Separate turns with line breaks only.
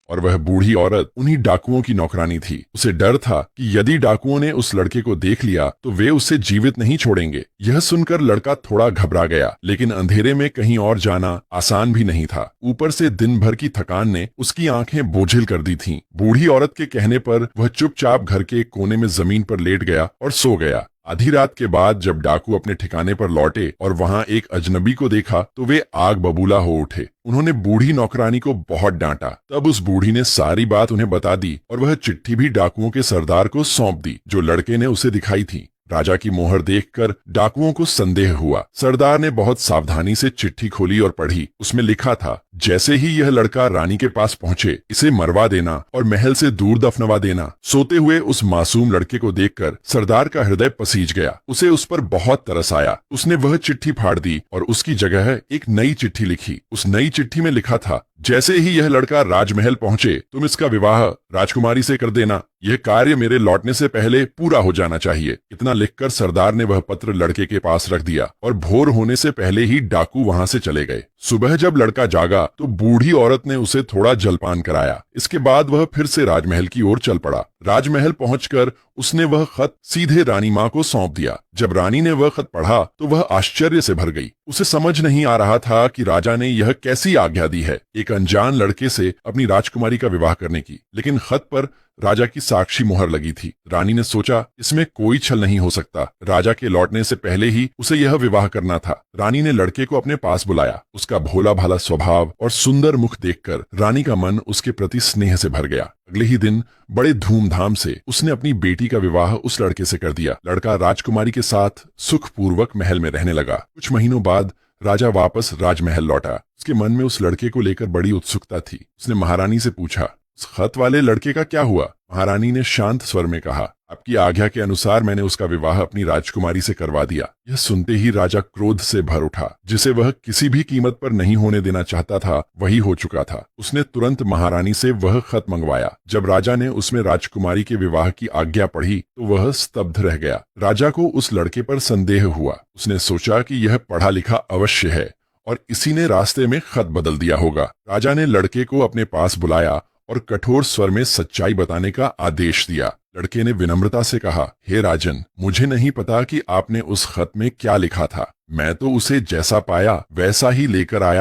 और वह बूढ़ी औरत उन्हीं डाकुओं की नौकरानी थी। उसे डर था कि यदि डाकुओं ने उस लड़के को देख लिया तो वे उसे जीवित नहीं छोड़ेंगे। यह सुनकर लड़का थोड़ा घबरा गया, लेकिन अंधेरे में कहीं और जाना आसान भी नहीं था। ऊपर से दिन भर की थकान ने उसकी आंखें बोझिल कर दी थीं। बूढ़ी औरत के कहने पर वह चुपचाप घर के एक कोने में जमीन पर लेट गया और सो गया। आधी रात के बाद जब डाकू अपने ठिकाने पर लौटे और वहां एक अजनबी को देखा तो वे आग बबूला हो उठे। उन्होंने बूढ़ी नौकरानी को बहुत डांटा। तब उस बूढ़ी ने सारी बात उन्हें बता दी और वह चिट्ठी भी डाकुओं के सरदार को सौंप दी जो लड़के ने उसे दिखाई थी। राजा की मोहर देखकर डाकुओं को संदेह हुआ। सरदार ने बहुत सावधानी से चिट्ठी खोली और पढ़ी। उसमें लिखा था, जैसे ही यह लड़का रानी के पास पहुंचे इसे मरवा देना और महल से दूर दफनवा देना। सोते हुए उस मासूम लड़के को देखकर सरदार का हृदय पसीज गया। उसे उस पर बहुत तरस आया। उसने वह चिट्ठी फाड़ दी और उसकी जगह एक नई चिट्ठी लिखी। उस नई चिट्ठी में लिखा था, जैसे ही यह लड़का राजमहल पहुंचे तुम इसका विवाह राजकुमारी से कर देना। यह कार्य मेरे लौटने से पहले पूरा हो जाना चाहिए। इतना लिखकर सरदार ने वह पत्र लड़के के पास रख दिया और भोर होने से पहले ही डाकू वहां से चले गए। सुबह जब लड़का जागा तो बूढ़ी औरत ने उसे थोड़ा जलपान कराया। इसके बाद वह फिर से राजमहल की ओर चल पड़ा। राजमहल पहुंचकर उसने वह खत सीधे रानी माँ को सौंप दिया। जब रानी ने वह खत पढ़ा तो वह आश्चर्य से भर गई। उसे समझ नहीं आ रहा था कि राजा ने यह कैसी आज्ञा दी है, एक अनजान लड़के से अपनी राजकुमारी का विवाह करने की। लेकिन खत पर राजा की साक्षी मोहर लगी थी। रानी ने सोचा, इसमें कोई छल नहीं हो सकता। राजा के लौटने से पहले ही उसे यह विवाह करना था। रानी ने लड़के को अपने पास बुलाया। उसका भोला भाला स्वभाव और सुंदर मुख देखकर रानी का मन उसके प्रति स्नेह से भर गया। अगले ही दिन बड़े धूमधाम से उसने अपनी बेटी का विवाह उस लड़के से कर दिया। लड़का राजकुमारी के साथ सुखपूर्वक महल में रहने लगा। कुछ महीनों बाद राजा वापस राजमहल लौटा। उसके मन में उस लड़के को लेकर बड़ी उत्सुकता थी। उसने महारानी से पूछा, उस खत वाले लड़के का क्या हुआ? महारानी ने शांत स्वर में कहा, आपकी आज्ञा के अनुसार मैंने उसका विवाह अपनी राजकुमारी से करवा दिया। यह सुनते ही राजा क्रोध से भर उठा। जिसे वह किसी भी कीमत पर नहीं होने देना चाहता था वही हो चुका था। उसने तुरंत महारानी से वह खत मंगवाया। जब राजा ने उसमें राजकुमारी के विवाह की आज्ञा पढ़ी तो वह स्तब्ध रह गया। राजा को उस लड़के पर संदेह हुआ। उसने सोचा कि यह पढ़ा लिखा अवश्य है और इसी ने रास्ते में खत बदल दिया होगा। राजा ने लड़के को अपने पास बुलाया और कठोर स्वर में सच्चाई बताने का आदेश दिया। लड़के ने विनम्रता से कहा, हे राजन, मुझे नहीं पता कि आपने उस खत में क्या लिखा था। मैं तो उसे जैसा पाया वैसा ही लेकर आया।